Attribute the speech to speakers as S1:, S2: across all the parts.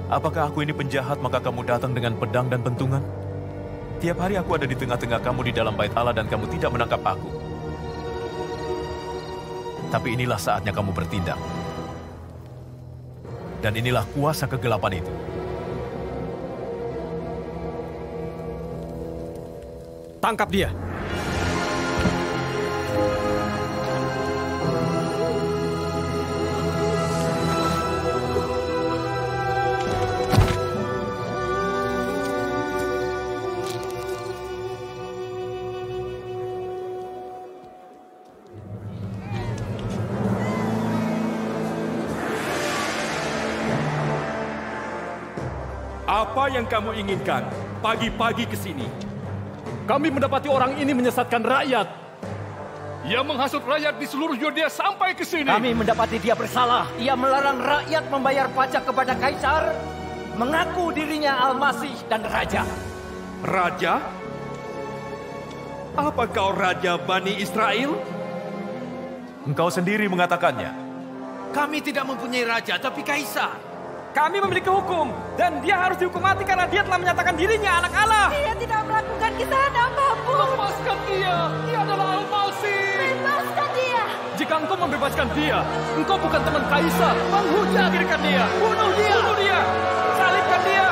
S1: Apakah aku ini penjahat maka kamu datang dengan pedang dan pentungan? Tiap hari aku ada di tengah-tengah kamu di dalam bait Allah dan kamu tidak menangkap aku. Tapi inilah saatnya kamu bertindak. Dan inilah kuasa kegelapan itu.
S2: Tangkap dia.
S3: Apa yang kamu inginkan pagi-pagi ke sini?
S2: Kami mendapati orang ini menyesatkan rakyat.
S3: Ia menghasut rakyat di seluruh Yudea sampai ke sini.
S4: Kami mendapati dia bersalah. Ia melarang rakyat membayar pajak kepada Kaisar, mengaku dirinya Al-Masih dan Raja.
S3: Raja? Apa kau Raja Bani Israel?
S1: Engkau sendiri mengatakannya.
S4: Kami tidak mempunyai raja, tapi Kaisar.
S2: Kami memiliki hukum, dan dia harus dihukum mati karena dia telah menyatakan dirinya anak Allah.
S5: Dia tidak melakukan kesalahan apapun.
S2: Lepaskan dia, dia adalah Al-Masih.
S5: Bebaskan dia.
S2: Jika engkau membebaskan dia, engkau bukan teman Kaisar. Menghujat dirikan dia, bunuh dia, salibkan dia.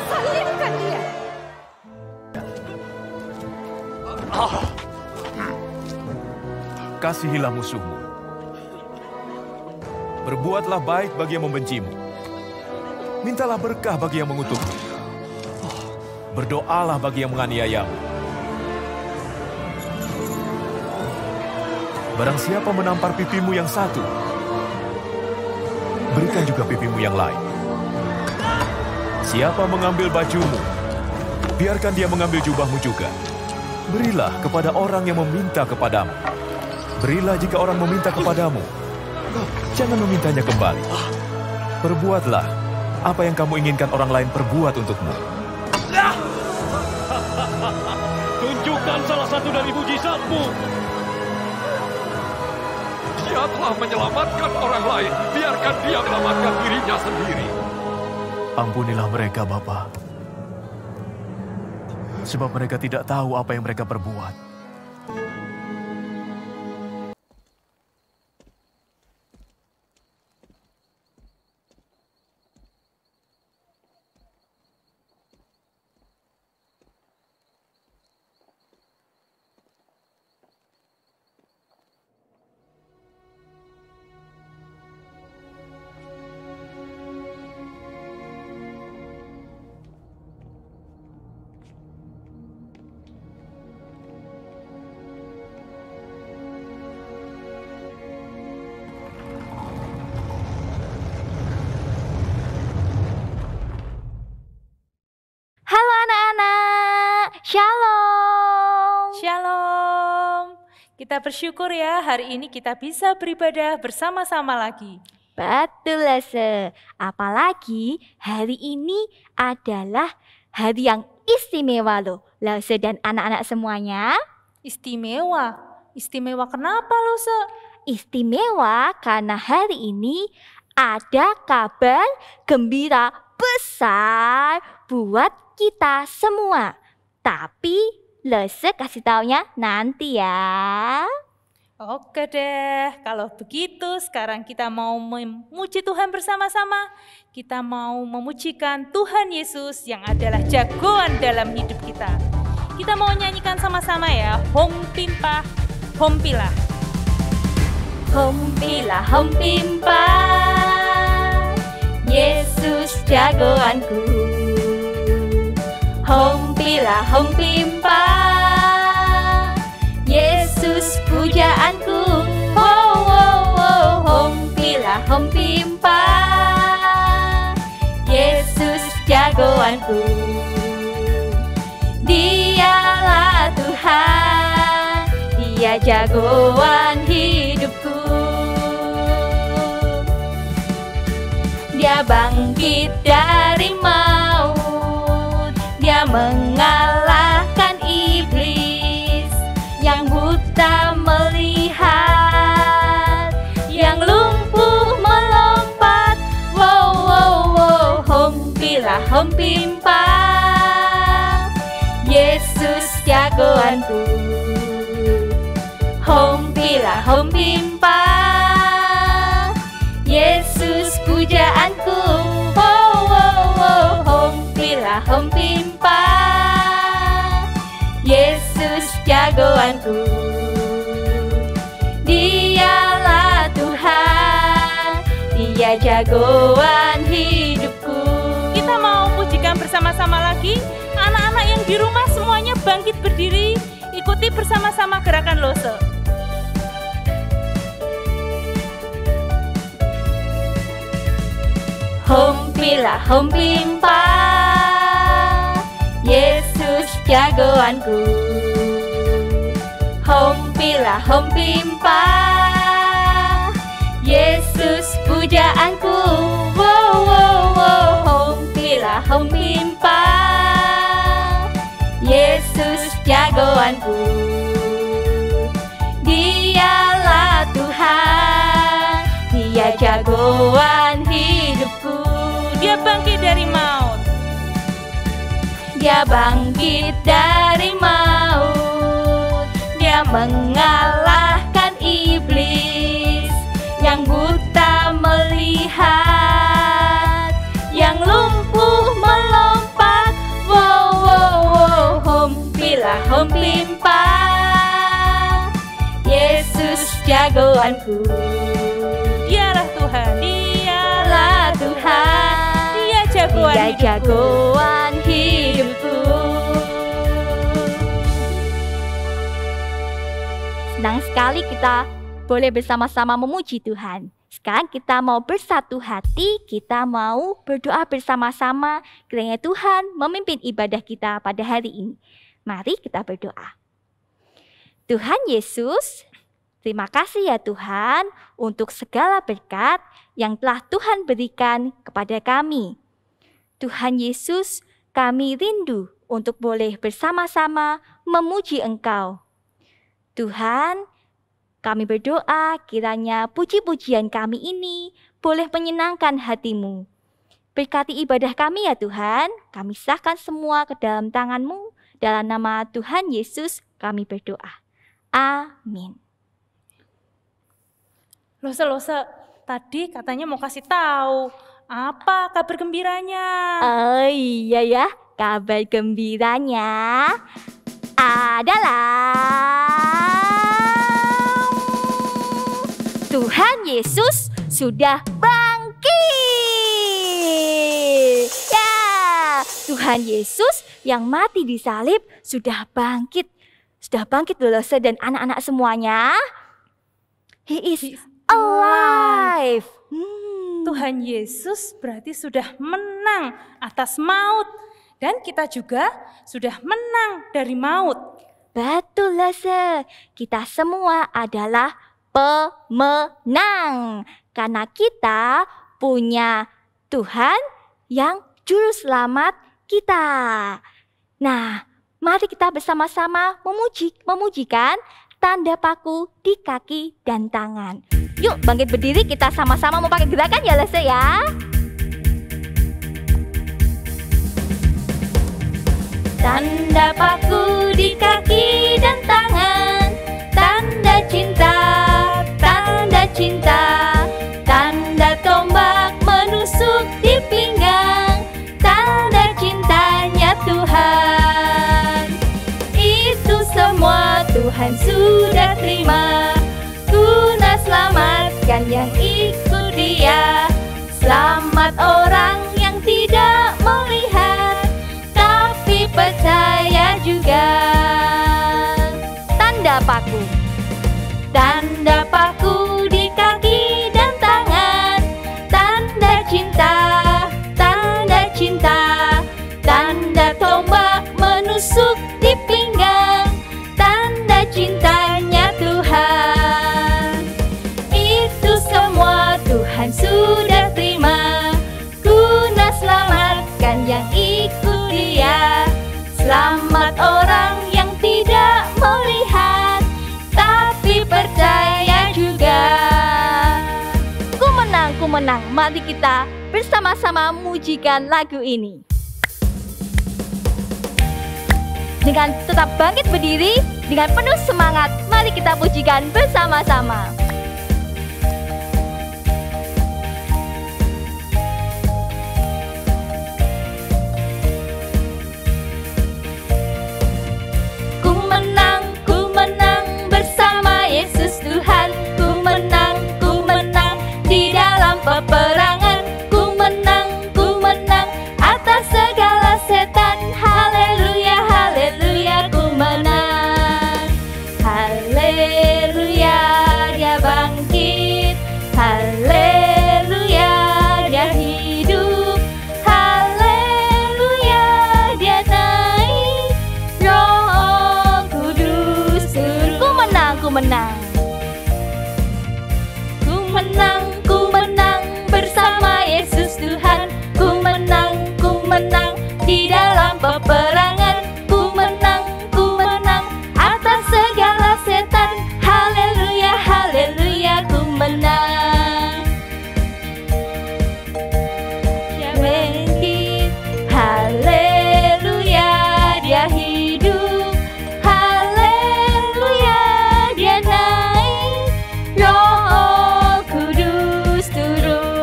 S5: Salibkan dia.
S1: Kasihilah musuhmu. Berbuatlah baik bagi yang membencimu. Mintalah berkah bagi yang mengutukmu. Berdoalah bagi yang menganiayamu. Barang siapa menampar pipimu yang satu, berikan juga pipimu yang lain. Siapa mengambil bajumu, biarkan dia mengambil jubahmu juga. Berilah kepada orang yang meminta kepadamu. Berilah jika orang meminta kepadamu. Jangan memintanya kembali. Perbuatlah apa yang kamu inginkan orang lain perbuat untukmu.
S2: Tunjukkan salah satu dari mujizatmu.
S3: Dia telah menyelamatkan orang lain. Biarkan dia menyelamatkan dirinya sendiri.
S1: Ampunilah mereka, Bapa. Sebab mereka tidak tahu apa yang mereka perbuat.
S5: Halo anak-anak, Shalom.
S6: Shalom. Kita bersyukur ya hari ini kita bisa beribadah bersama-sama lagi.
S5: Betul, Lese. Apalagi hari ini adalah hari yang istimewa loh, Lese dan anak-anak semuanya.
S6: Istimewa? Istimewa kenapa loh, Se?
S5: Istimewa karena hari ini ada kabar gembira besar buat kita semua. Tapi Lese kasih taunya nanti ya.
S6: Oke deh, kalau begitu sekarang kita mau memuji Tuhan bersama-sama. Kita mau memujikan Tuhan Yesus yang adalah jagoan dalam hidup kita. Kita mau nyanyikan sama-sama ya, Hompimpah, Hompilah.
S5: Hompilah, hompimpah, Yesus jagoanku. Hompilah, hompimpah, Yesus pujaanku. Oh, oh, oh, hompilah, hompimpah, Yesus jagoanku. Dialah Tuhan, Dia jagoan hidupku. Dia bangkit dari maut, Dia mengalahkan iblis. Yang buta melihat, yang lumpuh melompat. Wow, wow, wow, Hompilah, hompimpang, Yesus jagoanku. Hompilah, hompimpang, Yesus pujaanku. Oh, oh, oh, hompilah, hompimpang, Yesus jagoanku. Dialah Tuhan, Dia jagoan hidupku.
S6: Kita mau pujikan bersama-sama lagi. Anak-anak yang di rumah semuanya bangkit berdiri, ikuti bersama-sama gerakan Lose.
S5: Hompilah, hompimpang, Yesus jagoanku. Hompilah, hompimpang, Yesus pujaanku. Wow, wow, wow. Hompilah, hompimpang, Yesus jagoanku. Dialah Tuhan, Dia jagoan hidupku.
S6: Dia bangkit dari maut.
S5: Dia bangkit dari maut. Dia mengalahkan iblis. Yang buta melihat, yang lumpuh melompat. Wow, wow, wow. Hompilah, hompimpang, Yesus jagoanku.
S6: Dialah Tuhan.
S5: Dialah Tuhan,
S6: Dia jagoan
S5: Dia
S6: hidupku.
S5: jagoan hidupku. Senang sekali kita boleh bersama-sama memuji Tuhan. Sekarang kita mau bersatu hati, kita mau berdoa bersama-sama kiranya Tuhan memimpin ibadah kita pada hari ini. Mari kita berdoa. Tuhan Yesus, terima kasih ya Tuhan untuk segala berkat yang telah Tuhan berikan kepada kami. Tuhan Yesus, kami rindu untuk boleh bersama-sama memuji Engkau. Tuhan, kami berdoa kiranya puji-pujian kami ini boleh menyenangkan hati-Mu. Berkati ibadah kami ya Tuhan, kami serahkan semua ke dalam tangan-Mu. Dalam nama Tuhan Yesus kami berdoa. Amin.
S6: Lose, tadi katanya mau kasih tahu apa kabar gembiranya.
S5: Oh iya ya, kabar gembiranya adalah Tuhan Yesus sudah bangkit. Ya, Tuhan Yesus yang mati di salib sudah bangkit. Sudah bangkit loh Lose dan anak-anak semuanya. He is alive.
S6: Tuhan Yesus berarti sudah menang atas maut. Dan kita juga sudah menang dari maut.
S5: Betul Lose, kita semua adalah pemenang. Karena kita punya Tuhan yang juru selamat kita. Nah, mari kita bersama-sama memujikan tanda paku di kaki dan tangan. Yuk bangkit berdiri, kita sama-sama mau pakai gerakan ya Lose ya. Tanda paku di kaki dan tangan, tanda cinta, tanda cinta, tanda tombak menusuk di pinggang, tanda cintanya Tuhan. Itu semua Tuhan sudah terima, guna selamatkan yang ikut Dia. Selamat orang yang tidak melihat, tapi percaya juga. Tanda paku, tanda paku di kaki dan tangan, tanda cinta, tanda cinta, tanda tombak menusuk di pinggang, tanda cintanya Tuhan. Itu semua Tuhan sudah terima, guna selamatkan yang ikut Dia. Selamat orang yang tidak melihat, tapi percaya juga. Ku menang, ku menang. Mari kita bersama-sama mujikan lagu ini. Dengan tetap bangkit berdiri, dengan penuh semangat, mari kita pujikan bersama-sama. Ku menang bersama Yesus Tuhan. Ku menang di dalam peperangan. Ku menang atas segala setan. Haleluya, haleluya, ku menang. Haleluya, dia bangkit. Haleluya, dia hidup. Haleluya, dia naik. Roh Kudus turun. Ku menang. Ku menang bersama Yesus Tuhan. Ku menang di dalam peperangan. Ku menang atas segala setan. Haleluya, haleluya, ku menang. Dia bangkit, haleluya, dia hidup. Haleluya, dia naik. Roh Kudus turun.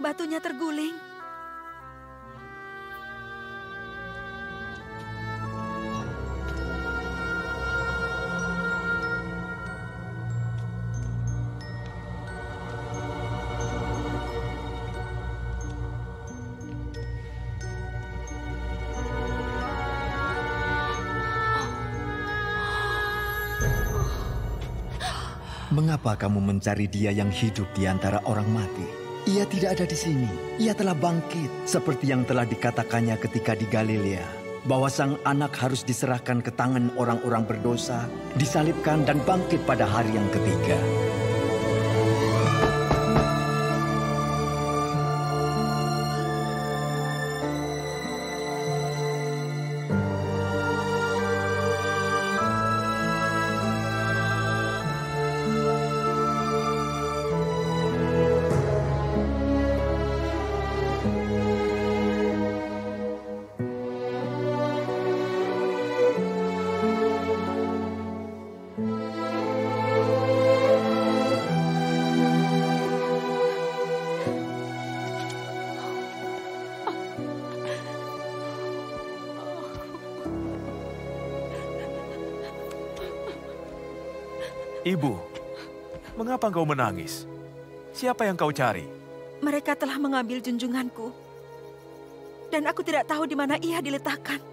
S7: Batunya terguling.
S8: Mengapa kamu mencari Dia yang hidup di antara orang mati? Ia tidak ada di sini. Ia telah bangkit, seperti yang telah dikatakannya ketika di Galilea, bahwa Sang Anak harus diserahkan ke tangan orang-orang berdosa, disalibkan dan bangkit pada hari yang ketiga.
S1: Ibu, mengapa engkau menangis? Siapa yang kau cari?
S7: Mereka telah mengambil junjunganku. Dan aku tidak tahu di mana ia diletakkan.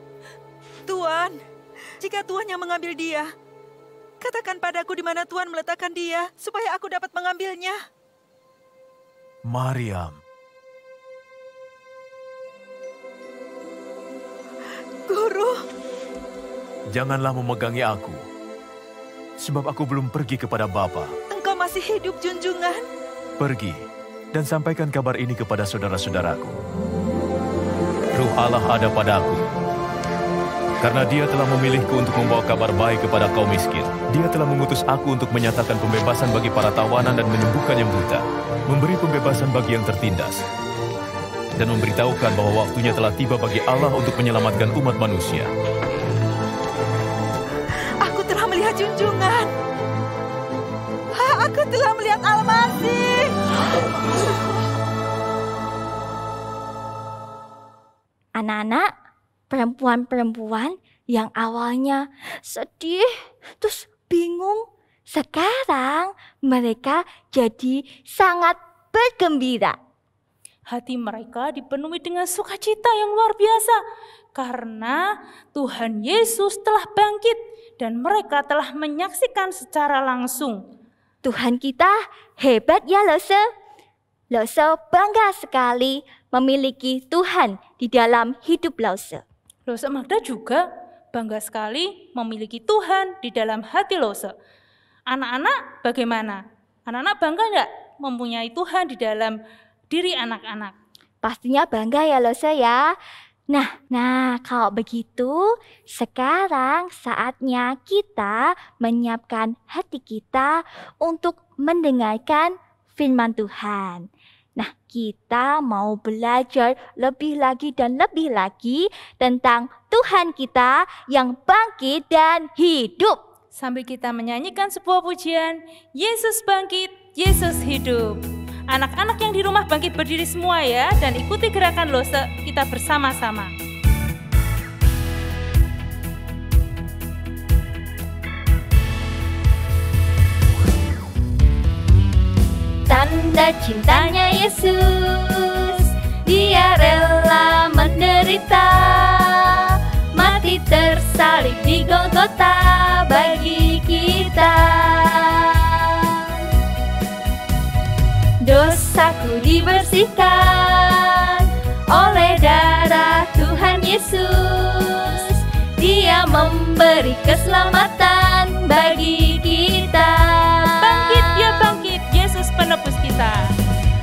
S7: Tuan, jika Tuan yang mengambil dia, katakan padaku di mana Tuan meletakkan dia, supaya aku dapat mengambilnya.
S1: Maryam.
S7: Guru.
S1: Janganlah memegangi aku, sebab aku belum pergi kepada Bapa.
S7: Engkau masih hidup, junjungan.
S1: Pergi dan sampaikan kabar ini kepada saudara-saudaraku. Ruh Allah ada padaku, karena Dia telah memilihku untuk membawa kabar baik kepada kaum miskin. Dia telah mengutus aku untuk menyatakan pembebasan bagi para tawanan dan menyembuhkan yang buta, memberi pembebasan bagi yang tertindas, dan memberitahukan bahwa waktunya telah tiba bagi Allah untuk menyelamatkan umat manusia.
S7: Aku telah melihat junjungan. Aku telah melihat Al-Masih.
S5: Anak-anak, perempuan-perempuan yang awalnya sedih, terus bingung, sekarang mereka jadi sangat bergembira.
S6: Hati mereka dipenuhi dengan sukacita yang luar biasa karena Tuhan Yesus telah bangkit dan mereka telah menyaksikan secara langsung.
S5: Tuhan kita hebat ya, Lose. Lose bangga sekali memiliki Tuhan di dalam hidup Lose.
S6: Lose Magda juga bangga sekali memiliki Tuhan di dalam hati Lose. Anak-anak bagaimana? Anak-anak bangga nggak mempunyai Tuhan di dalam diri anak-anak?
S5: Pastinya bangga ya, Lose ya. Nah, kalau begitu, sekarang saatnya kita menyiapkan hati kita untuk mendengarkan firman Tuhan. Nah, kita mau belajar lebih lagi dan lebih lagi tentang Tuhan kita yang bangkit dan hidup.
S6: Sambil kita menyanyikan sebuah pujian, Yesus bangkit, Yesus hidup. Anak-anak yang di rumah bangkit berdiri semua ya, dan ikuti gerakan lose kita bersama-sama.
S5: Tanda cintanya Yesus, Dia rela menderita, mati tersalib di Golgota bagi kita. Dosaku dibersihkan oleh darah Tuhan Yesus. Dia memberi keselamatan bagi kita.
S6: Bangkit ya bangkit, Yesus penebus kita.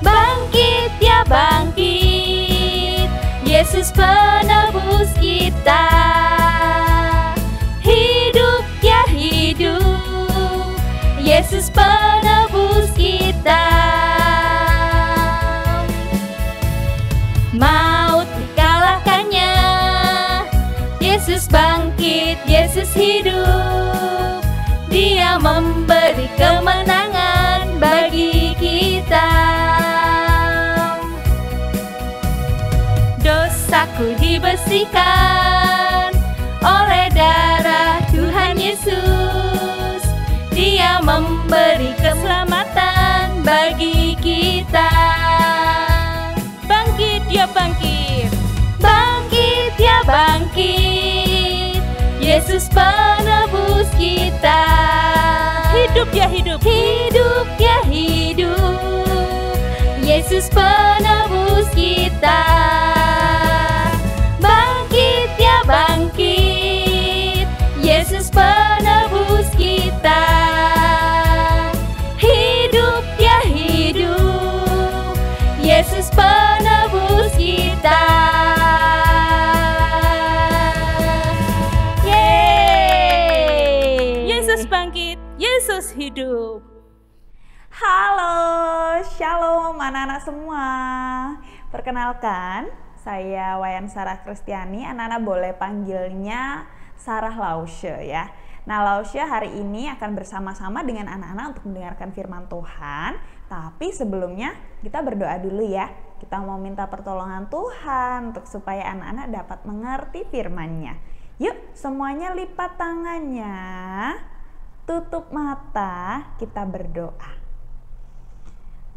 S5: Bangkit ya bangkit, Yesus penebus kita. Hidup ya hidup, Yesus penebus kita. Maut dikalahkannya, Yesus bangkit, Yesus hidup. Dia memberi kemenangan bagi kita. Dosaku dibersihkan oleh darah Tuhan Yesus. Dia memberi keselamatan bagi kita.
S6: Bangkit ya bangkit,
S5: Bangkit ya bangkit, Yesus penebus kita.
S6: hidup ya hidup.
S5: Hidup ya hidup, Yesus penebus kita. Bangkit ya bangkit, Yesus penebus kita. Hidup ya hidup, Yesus penebus kita. Yeay!
S6: Yesus bangkit, Yesus hidup.
S9: Halo, shalom anak-anak semua. Perkenalkan, saya Wayan Sarah Kristiani. Anak-anak boleh panggilnya Sarah Lausche ya. Nah, Lausche hari ini akan bersama-sama dengan anak-anak untuk mendengarkan firman Tuhan. Tapi sebelumnya kita berdoa dulu ya. Kita mau minta pertolongan Tuhan untuk supaya anak-anak dapat mengerti firman-Nya. Yuk, semuanya lipat tangannya. Tutup mata, kita berdoa.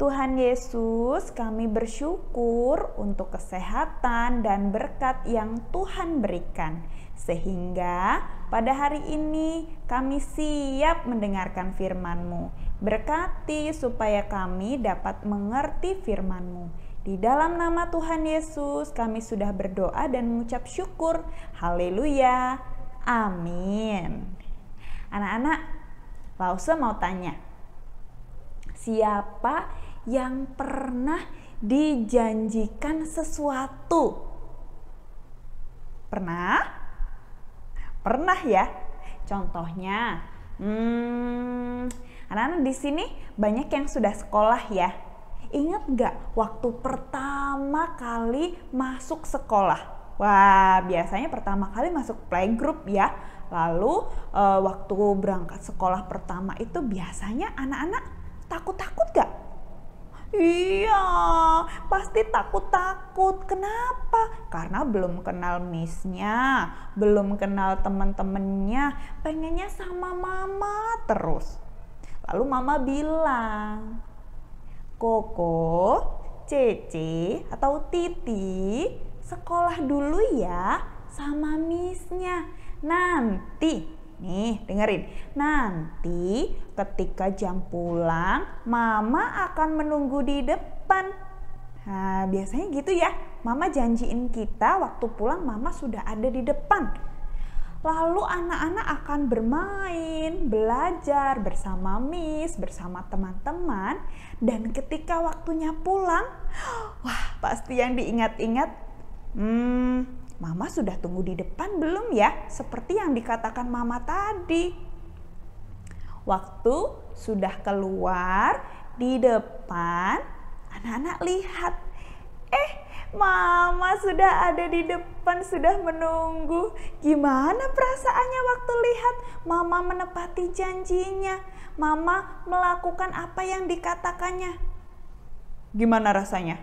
S9: Tuhan Yesus, kami bersyukur untuk kesehatan dan berkat yang Tuhan berikan. Sehingga pada hari ini kami siap mendengarkan firman-Mu. Berkati supaya kami dapat mengerti firman-Mu. Di dalam nama Tuhan Yesus kami sudah berdoa dan mengucap syukur. Haleluya. Amin. Anak-anak, Lausche mau tanya. Siapa yang pernah dijanjikan sesuatu? Pernah? Pernah ya? Contohnya, anak-anak di sini banyak yang sudah sekolah ya. Ingat nggak waktu pertama kali masuk sekolah? Wah, biasanya pertama kali masuk playgroup ya. Lalu waktu berangkat sekolah pertama itu biasanya anak-anak takut-takut gak? Iya, pasti takut-takut. Kenapa? Karena belum kenal miss-nya, belum kenal teman-temannya, pengennya sama mama terus. Lalu mama bilang, Koko, Cece, atau Titi, sekolah dulu ya sama miss-nya. Nanti nih, dengerin. Nanti ketika jam pulang, mama akan menunggu di depan. Nah, biasanya gitu ya. Mama janjiin kita waktu pulang mama sudah ada di depan. Lalu anak-anak akan bermain, belajar bersama miss, bersama teman-teman. Dan ketika waktunya pulang, wah pasti yang diingat-ingat, Mama sudah tunggu di depan belum ya? Seperti yang dikatakan Mama tadi. Waktu sudah keluar di depan, anak-anak lihat. Mama sudah ada di depan, sudah menunggu. Gimana perasaannya waktu lihat Mama menepati janjinya? Mama melakukan apa yang dikatakannya. Gimana rasanya?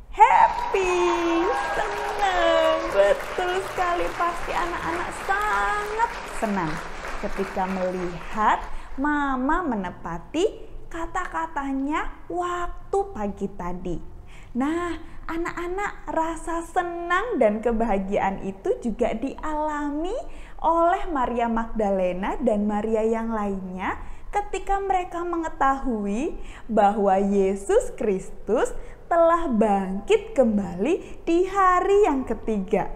S9: Happy, senang, betul sekali. Pasti anak-anak sangat senang ketika melihat Mama menepati kata-katanya waktu pagi tadi. Nah, anak-anak rasa senang dan kebahagiaan itu juga dialami oleh Maria Magdalena dan Maria yang lainnya ketika mereka mengetahui bahwa Yesus Kristus telah bangkit kembali di hari yang ketiga.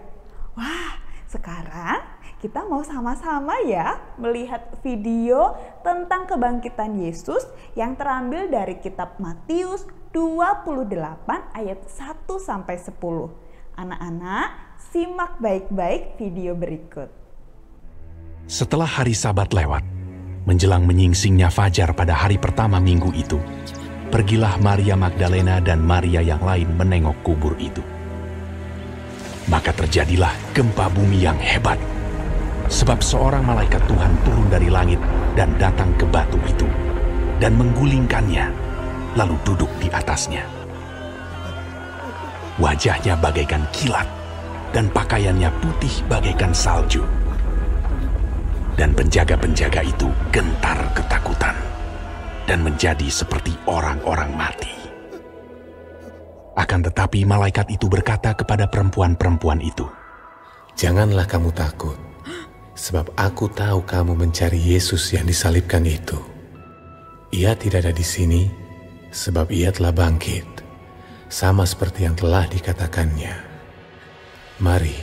S9: Wah, sekarang kita mau sama-sama ya melihat video tentang kebangkitan Yesus yang terambil dari kitab Matius 28 ayat 1-10. Anak-anak, simak baik-baik video berikut.
S10: Setelah hari Sabat lewat, menjelang menyingsingnya fajar pada hari pertama minggu itu, pergilah Maria Magdalena dan Maria yang lain menengok kubur itu. Maka terjadilah gempa bumi yang hebat, sebab seorang malaikat Tuhan turun dari langit dan datang ke batu itu, dan menggulingkannya, lalu duduk di atasnya. Wajahnya bagaikan kilat, dan pakaiannya putih bagaikan salju. Dan penjaga-penjaga itu gentar ketakutan, dan menjadi seperti orang-orang mati. Akan tetapi malaikat itu berkata kepada perempuan-perempuan itu,
S11: "Janganlah kamu takut, sebab aku tahu kamu mencari Yesus yang disalibkan itu. Ia tidak ada di sini, sebab ia telah bangkit, sama seperti yang telah dikatakannya. Mari,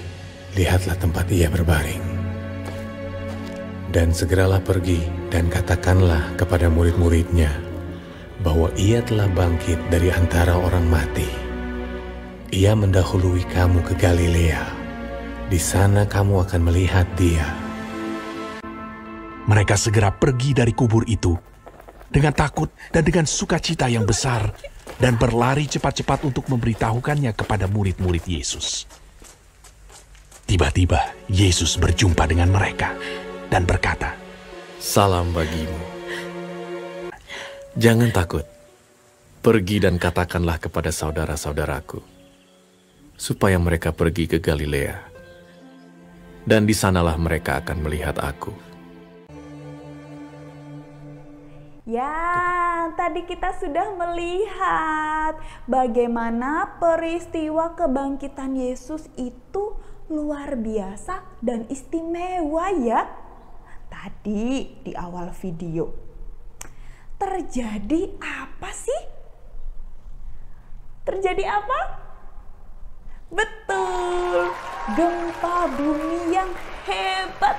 S11: lihatlah tempat ia berbaring. Dan segeralah pergi dan katakanlah kepada murid-muridnya bahwa ia telah bangkit dari antara orang mati. Ia mendahului kamu ke Galilea. Di sana kamu akan melihat dia."
S10: Mereka segera pergi dari kubur itu dengan takut dan dengan sukacita yang besar, dan berlari cepat-cepat untuk memberitahukannya kepada murid-murid Yesus. Tiba-tiba Yesus berjumpa dengan mereka dan berkata,
S11: "Salam bagimu. Jangan takut. Pergi dan katakanlah kepada saudara-saudaraku, supaya mereka pergi ke Galilea, dan di sanalah mereka akan melihat aku."
S9: Ya, tadi kita sudah melihat bagaimana peristiwa kebangkitan Yesus itu luar biasa dan istimewa ya. Tadi di awal video. Terjadi apa sih? Terjadi apa? Betul, gempa bumi yang hebat.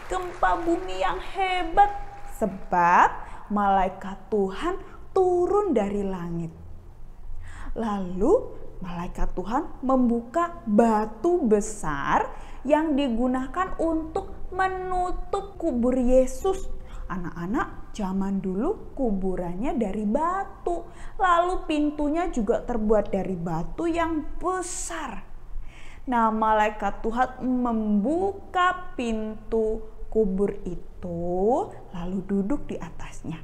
S9: Gempa bumi yang hebat sebab malaikat Tuhan turun dari langit. Lalu malaikat Tuhan membuka batu besar yang digunakan untuk menutup kubur Yesus. Anak-anak, zaman dulu kuburannya dari batu. Lalu pintunya juga terbuat dari batu yang besar. Nah, malaikat Tuhan membuka pintu kubur itu, lalu duduk di atasnya.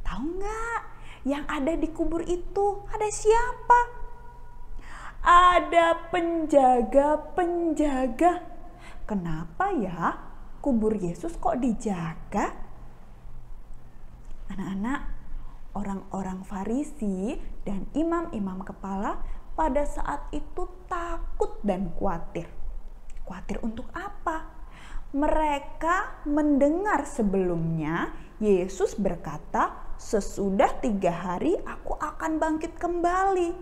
S9: Tahu nggak? Yang ada di kubur itu ada siapa? Ada penjaga-penjaga. Kenapa ya kubur Yesus kok dijaga? Anak-anak, orang-orang Farisi dan imam-imam kepala pada saat itu takut dan khawatir. Khawatir untuk apa? Mereka mendengar sebelumnya Yesus berkata, "Sesudah 3 hari aku akan bangkit kembali."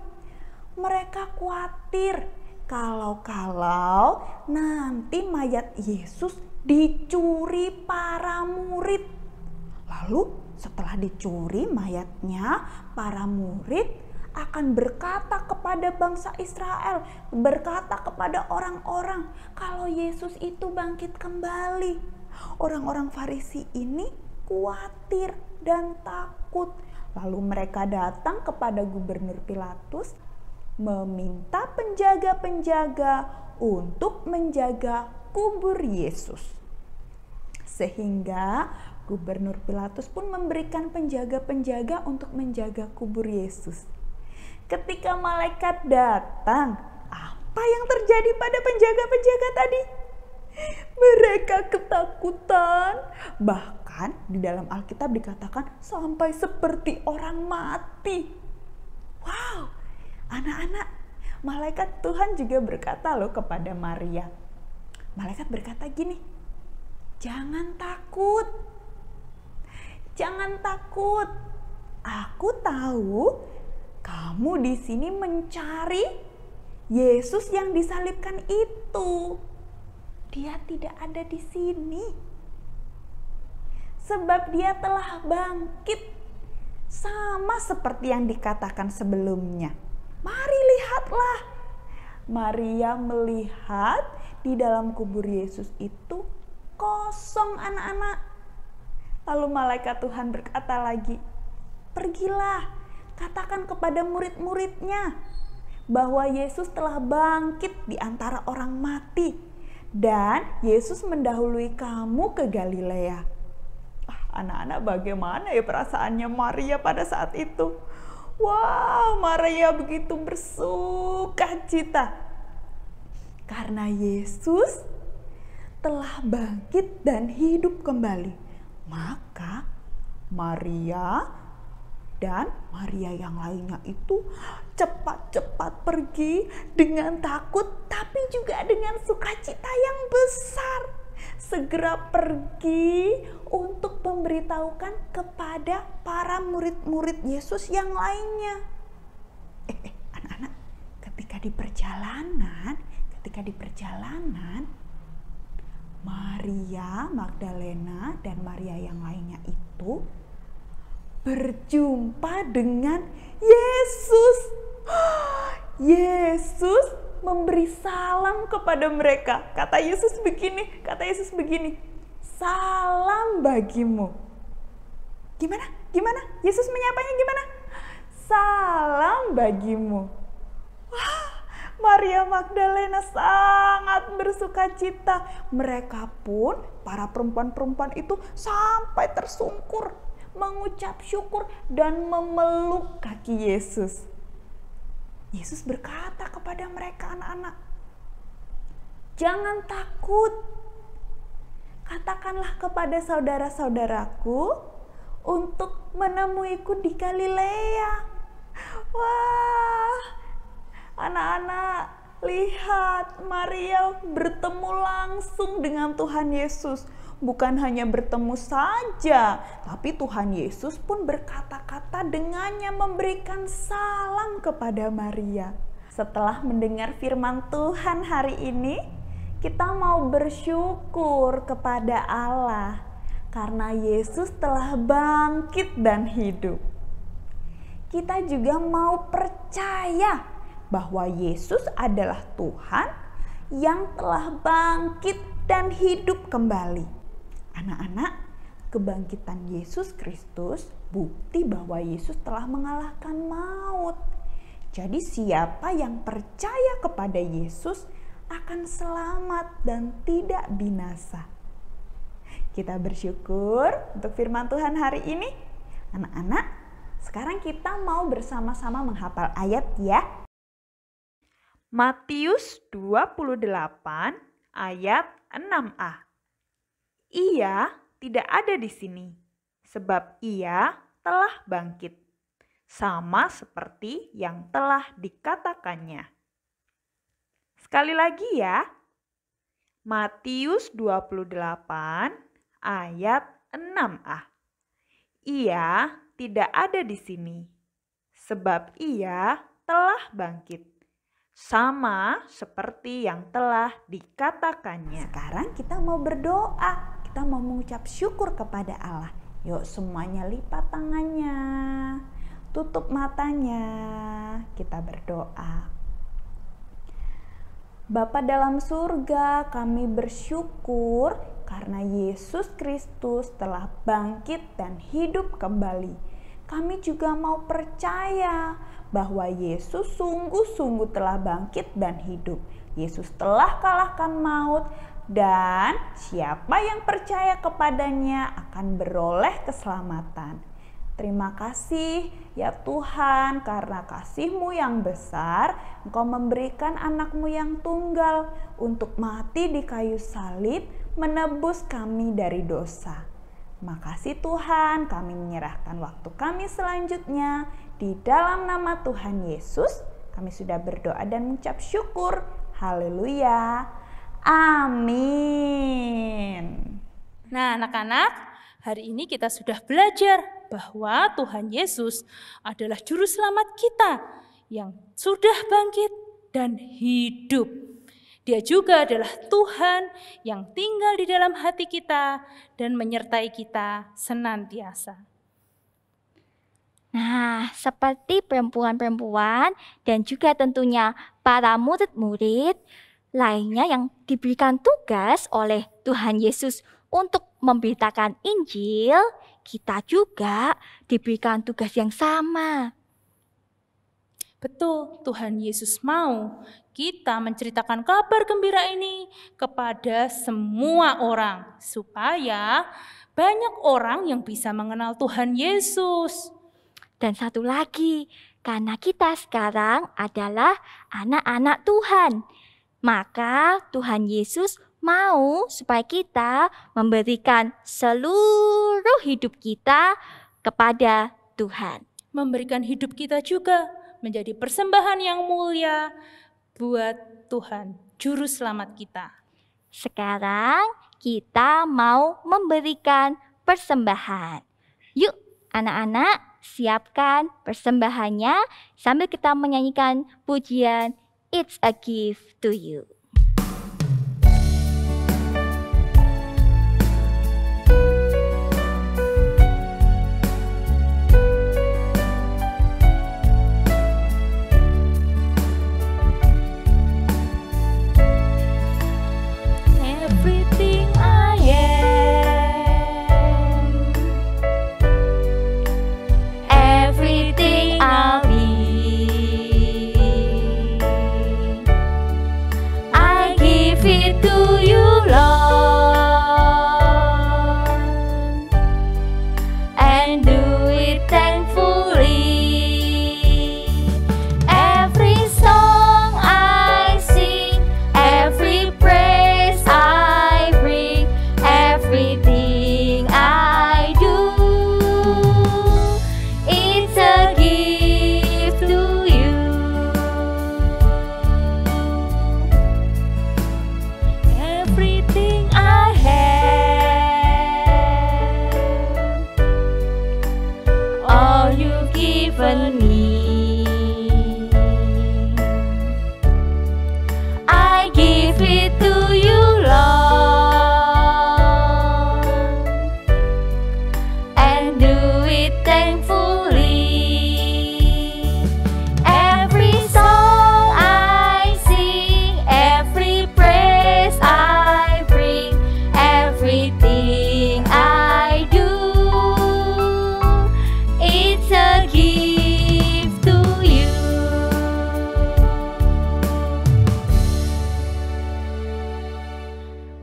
S9: Mereka khawatir kalau nanti mayat Yesus dicuri para murid. Lalu setelah dicuri mayatnya para murid, akan berkata kepada bangsa Israel, berkata kepada orang-orang kalau Yesus itu bangkit kembali. Orang-orang Farisi ini khawatir dan takut. Lalu mereka datang kepada Gubernur Pilatus meminta penjaga-penjaga untuk menjaga kubur Yesus. Sehingga Gubernur Pilatus pun memberikan penjaga-penjaga untuk menjaga kubur Yesus. Ketika malaikat datang, apa yang terjadi pada penjaga-penjaga tadi? Mereka ketakutan. Bahkan di dalam Alkitab dikatakan sampai seperti orang mati. Wow, anak-anak, malaikat Tuhan juga berkata loh kepada Maria. Malaikat berkata gini, jangan takut. Jangan takut. Aku tahu kamu di sini mencari Yesus yang disalibkan itu. Dia tidak ada di sini. Sebab dia telah bangkit. Sama seperti yang dikatakan sebelumnya. Mari lihatlah. Maria melihat di dalam kubur Yesus itu kosong, anak-anak. Lalu malaikat Tuhan berkata lagi, pergilah, katakan kepada murid-muridnya bahwa Yesus telah bangkit di antara orang mati dan Yesus mendahului kamu ke Galilea. Anak-anak, bagaimana ya perasaannya Maria pada saat itu? Wow, Maria begitu bersukacita karena Yesus telah bangkit dan hidup kembali. Maka Maria dan Maria yang lainnya itu cepat-cepat pergi dengan takut tapi juga dengan sukacita yang besar. Segera pergi untuk memberitahukan kepada para murid-murid Yesus yang lainnya. Anak-anak, ketika di perjalanan, Maria Magdalena dan Maria yang lainnya itu berjumpa dengan Yesus. Yesus memberi salam kepada mereka. Kata Yesus begini, salam bagimu. Gimana? Yesus menyapanya gimana? Salam bagimu. Wah, Maria Magdalena sangat bersukacita. Mereka pun, para perempuan-perempuan itu sampai tersungkur, mengucap syukur dan memeluk kaki Yesus. Yesus berkata kepada mereka, anak-anak, jangan takut. Katakanlah kepada saudara-saudaraku untuk menemuiku di Galilea. Wah, anak-anak, lihat, Maria bertemu langsung dengan Tuhan Yesus. Bukan hanya bertemu saja, tapi Tuhan Yesus pun berkata-kata dengannya, memberikan salam kepada Maria. Setelah mendengar firman Tuhan hari ini, kita mau bersyukur kepada Allah karena Yesus telah bangkit dan hidup. Kita juga mau percaya bahwa Yesus adalah Tuhan yang telah bangkit dan hidup kembali. Anak-anak, kebangkitan Yesus Kristus bukti bahwa Yesus telah mengalahkan maut. Jadi siapa yang percaya kepada Yesus akan selamat dan tidak binasa. Kita bersyukur untuk firman Tuhan hari ini. Anak-anak, sekarang kita mau bersama-sama menghafal ayat ya. Matius 28 ayat 6a. Ia tidak ada di sini, sebab ia telah bangkit, sama seperti yang telah dikatakannya. Sekali lagi ya, Matius 28 ayat 6a. Ia tidak ada di sini, sebab ia telah bangkit, sama seperti yang telah dikatakannya. Sekarang kita mau berdoa. Kita mau mengucap syukur kepada Allah. Yuk semuanya lipat tangannya. tutup matanya, kita berdoa. Bapa dalam surga, kami bersyukur karena Yesus Kristus telah bangkit dan hidup kembali. Kami juga mau percaya bahwa Yesus sungguh-sungguh telah bangkit dan hidup. Yesus telah kalahkan maut, dan siapa yang percaya kepadanya akan beroleh keselamatan. Terima kasih ya Tuhan, karena kasih-Mu yang besar, Engkau memberikan anak-Mu yang tunggal untuk mati di kayu salib, menebus kami dari dosa. Makasih Tuhan, kami menyerahkan waktu kami selanjutnya. Di dalam nama Tuhan Yesus, kami sudah berdoa dan mengucap syukur. Haleluya. Amin.
S6: Nah, anak-anak, hari ini kita sudah belajar bahwa Tuhan Yesus adalah juru selamat kita yang sudah bangkit dan hidup. Dia juga adalah Tuhan yang tinggal di dalam hati kita dan menyertai kita senantiasa.
S5: Nah, seperti perempuan-perempuan dan juga tentunya para murid-murid lainnya yang diberikan tugas oleh Tuhan Yesus untuk memberitakan Injil, kita juga diberikan tugas yang sama.
S6: Betul, Tuhan Yesus mau kita menceritakan kabar gembira ini kepada semua orang, supaya banyak orang yang bisa mengenal Tuhan Yesus.
S5: Dan satu lagi, karena kita sekarang adalah anak-anak Tuhan, maka Tuhan Yesus mau supaya kita memberikan seluruh hidup kita kepada Tuhan.
S6: Memberikan hidup kita juga menjadi persembahan yang mulia buat Tuhan, Juru Selamat kita.
S5: Sekarang kita mau memberikan persembahan. Yuk anak-anak, siapkan persembahannya sambil kita menyanyikan pujian It's a Gift to You.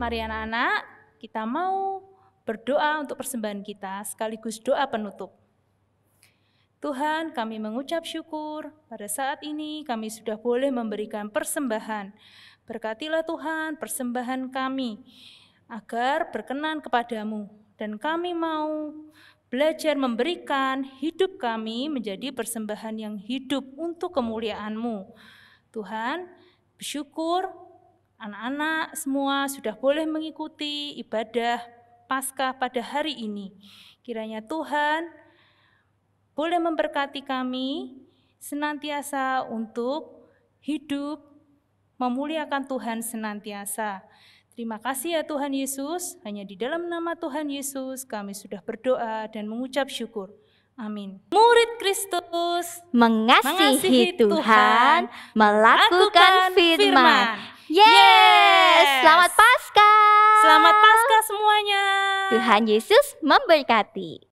S6: Mari anak-anak, kita mau berdoa untuk persembahan kita sekaligus doa penutup. Tuhan, kami mengucap syukur pada saat ini kami sudah boleh memberikan persembahan. Berkatilah Tuhan persembahan kami agar berkenan kepadamu. Dan kami mau belajar memberikan hidup kami menjadi persembahan yang hidup untuk kemuliaan-Mu. Tuhan, bersyukur anak-anak semua sudah boleh mengikuti ibadah Paskah pada hari ini. Kiranya Tuhan boleh memberkati kami senantiasa untuk hidup memuliakan Tuhan senantiasa. Terima kasih ya Tuhan Yesus, hanya di dalam nama Tuhan Yesus kami sudah berdoa dan mengucap syukur. Amin. Murid Kristus
S5: mengasihi Tuhan, melakukan firman. Yes! Selamat Paskah!
S6: Selamat Paskah semuanya.
S5: Tuhan Yesus memberkati.